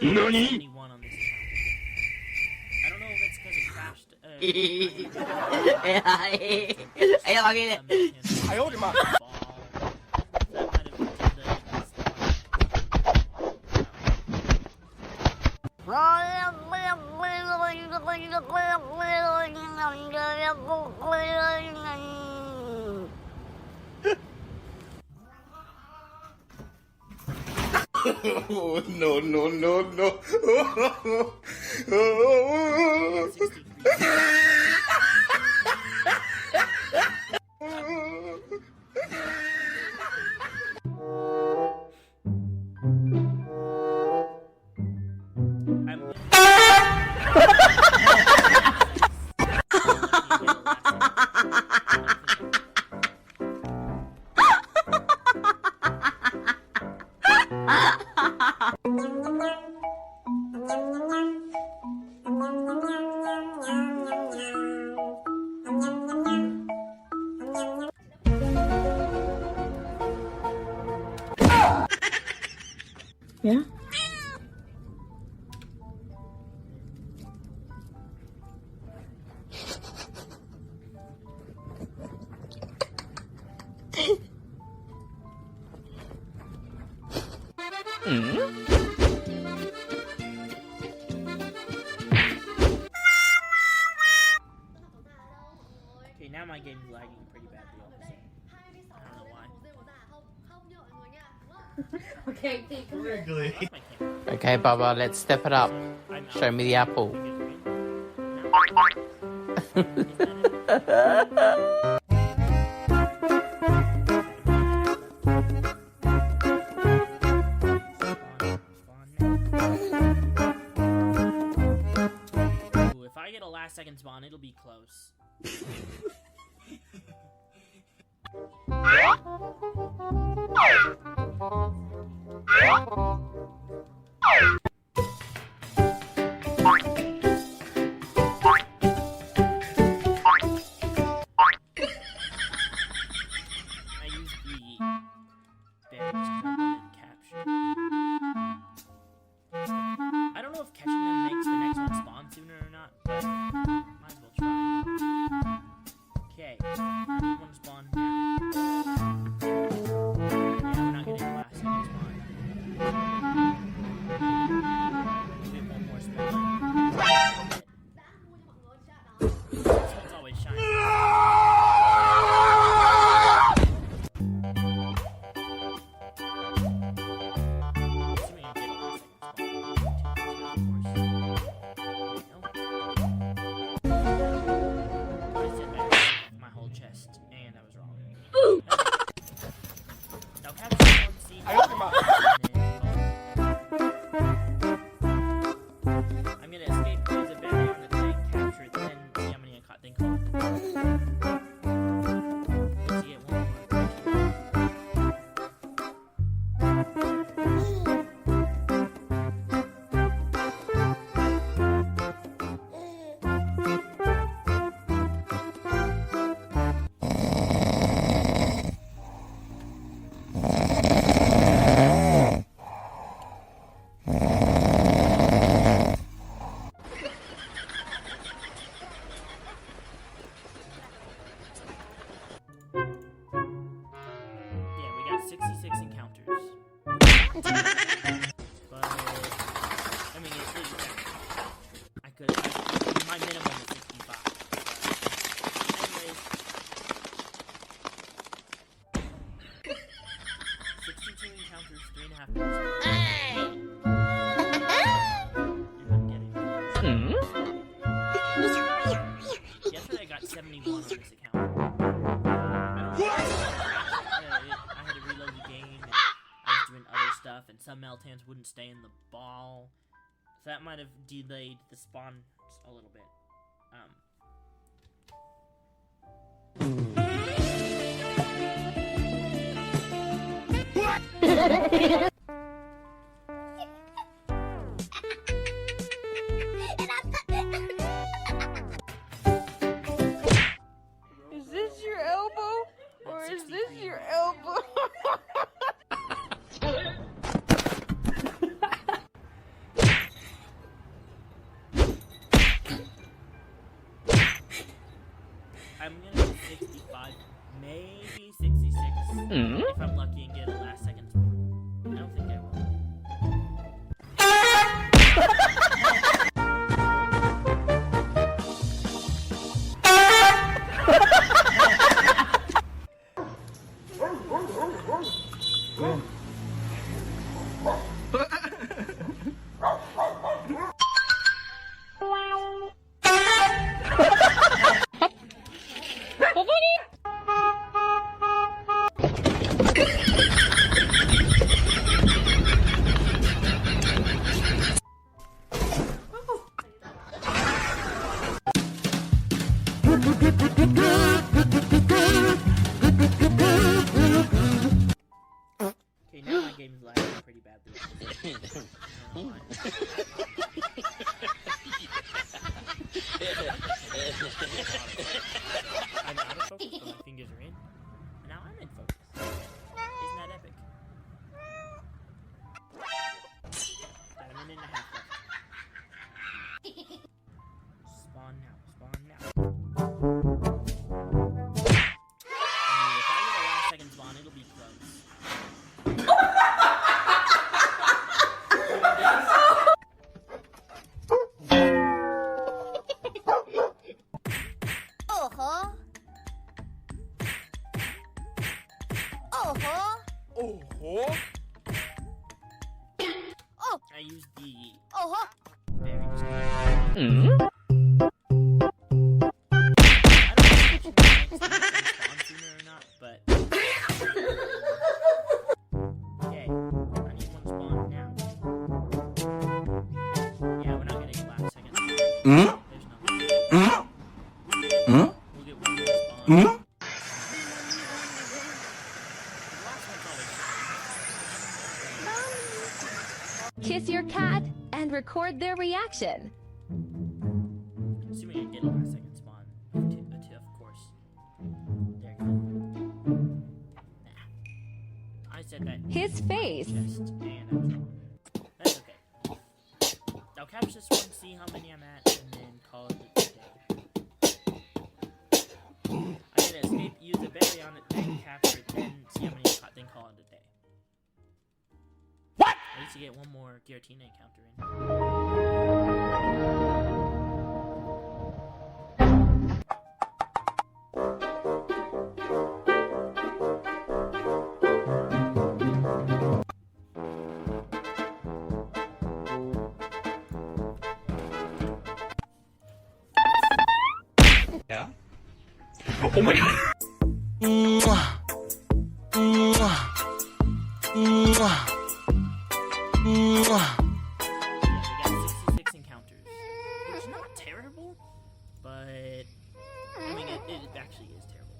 NANI?! Oh, no, no, no, no. Yeah? Okay, now my game's lagging pretty badly all of a sudden. I don't know why. Okay, Wrigley. Okay, Bubba, let's step it up. Show me the apple. Ooh, if I get a last second spawn, it'll be close. I don't know if catching them makes the next one spawn sooner or not, but might as well try. Okay, I need one to spawn now. Yeah, we're not getting last second spawn. Get one more spawn. This one's always shining. I'm gonna escape through the barrier on the tank, capture it, then see how many I think hold. Let's get one Yeah, we got 66 encounters. But, I mean, I could, my minimum is 65. Anyways. 62 encounters, 3.5 minutes. Hey! You're not getting it. Yesterday I got 71 on this account. I had to reload the game, and I was doing other stuff, and some Meltans wouldn't stay in the ball, so that might have delayed the spawn a little bit. And sooner or not, but okay, I need one spawn now. Yeah, we're not getting a last second spawn. There's no. We'll get one more spawn. Kiss your cat and record their reaction. Assuming I get a last second spawn. Of course. There you go. Nah. I said that. His face. Chest, and I'm wrong. That's okay. I'll capture this one, see how many I'm at, and then call it a day. I'm gonna escape, use a berry on it, then capture it, then see how many I caught, then call it a day. What? At least you get one more Giratina encounter in. Yeah? Oh my god! Yeah, we got 66 encounters. Which is not terrible, but I mean it actually is terrible.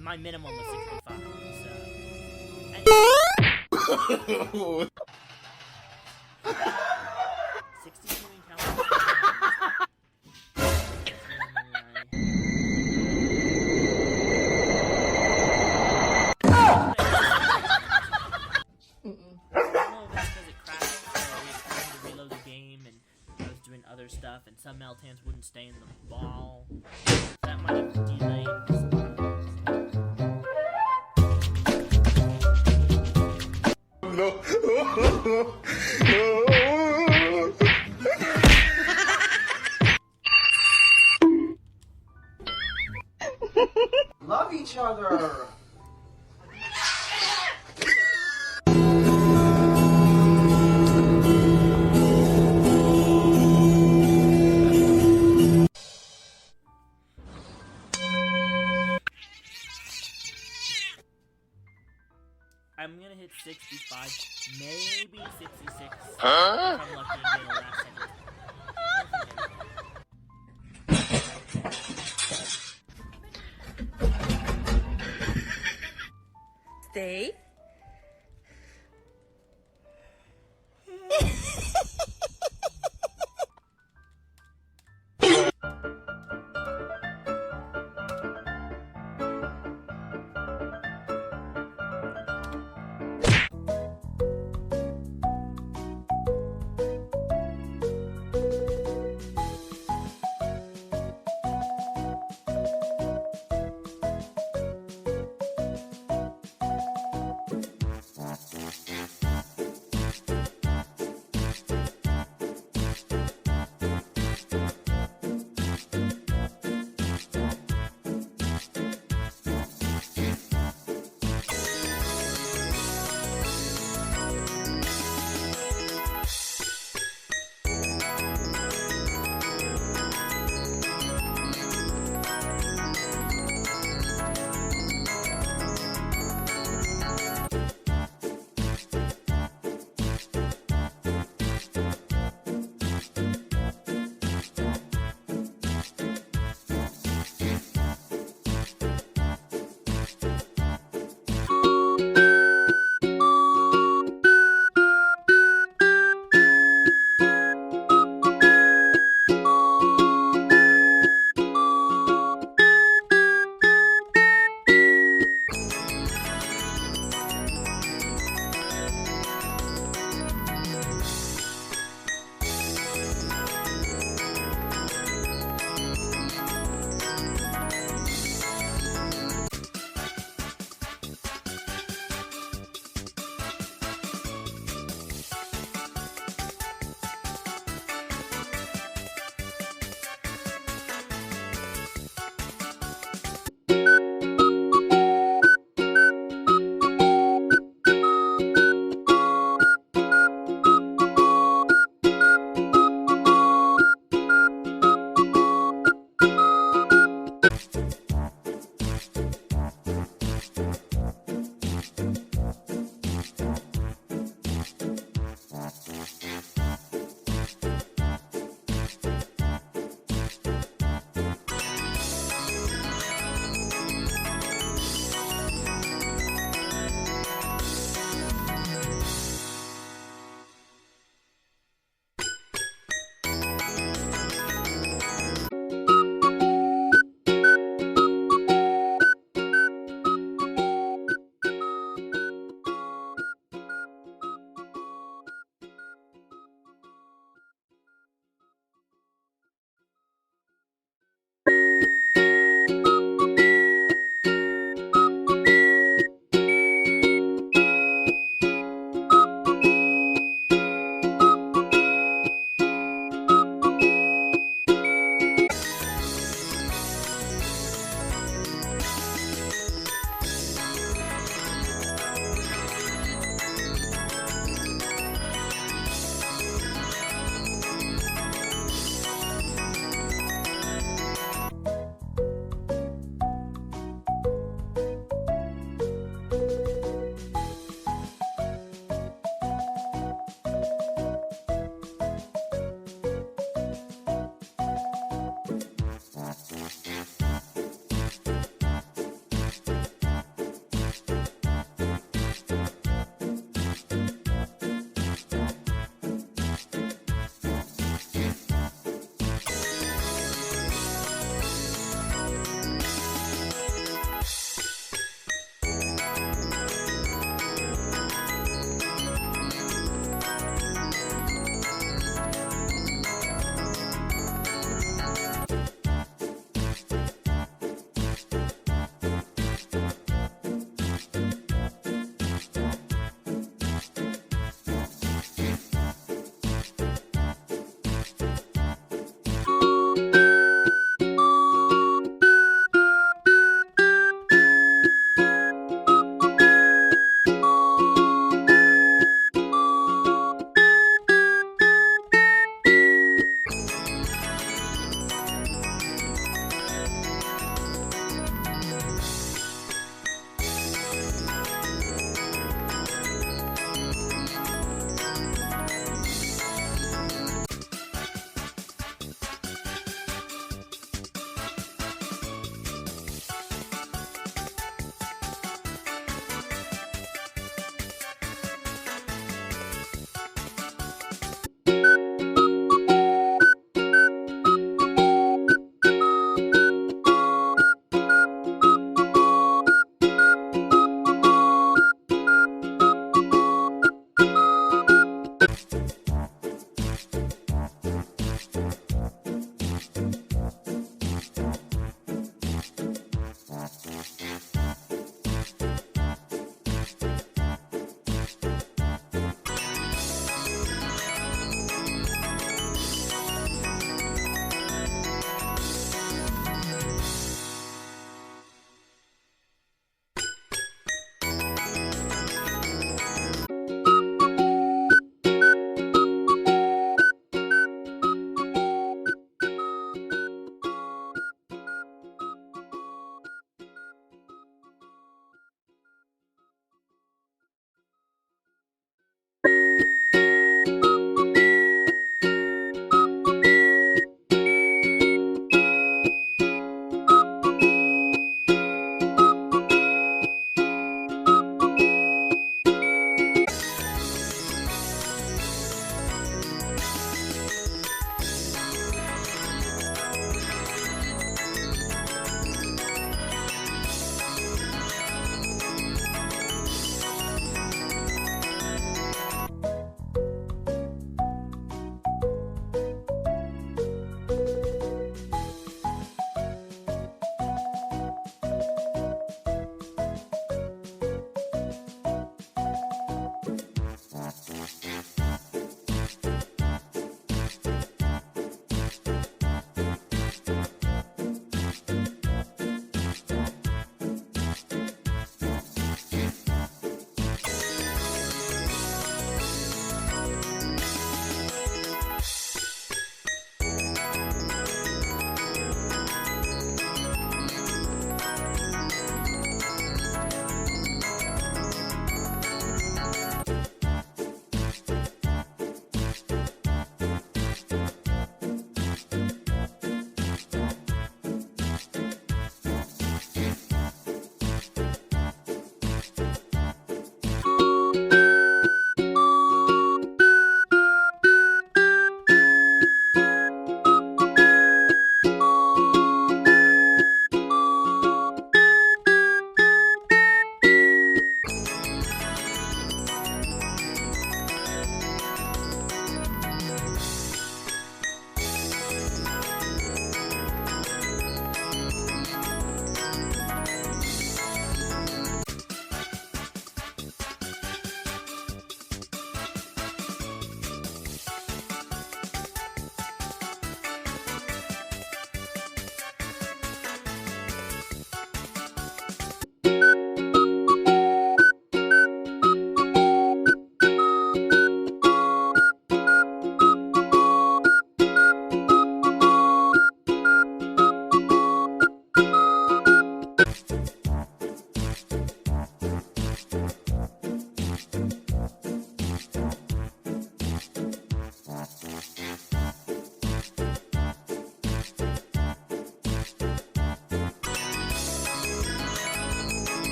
My minimum was 65, so anyway. 62 encounters. Other stuff, and some Meltans wouldn't stay in the ball. That might have delayed the spawn. Love each other. I'm gonna hit 65, maybe 66. If I'm lucky and get a last second. Stay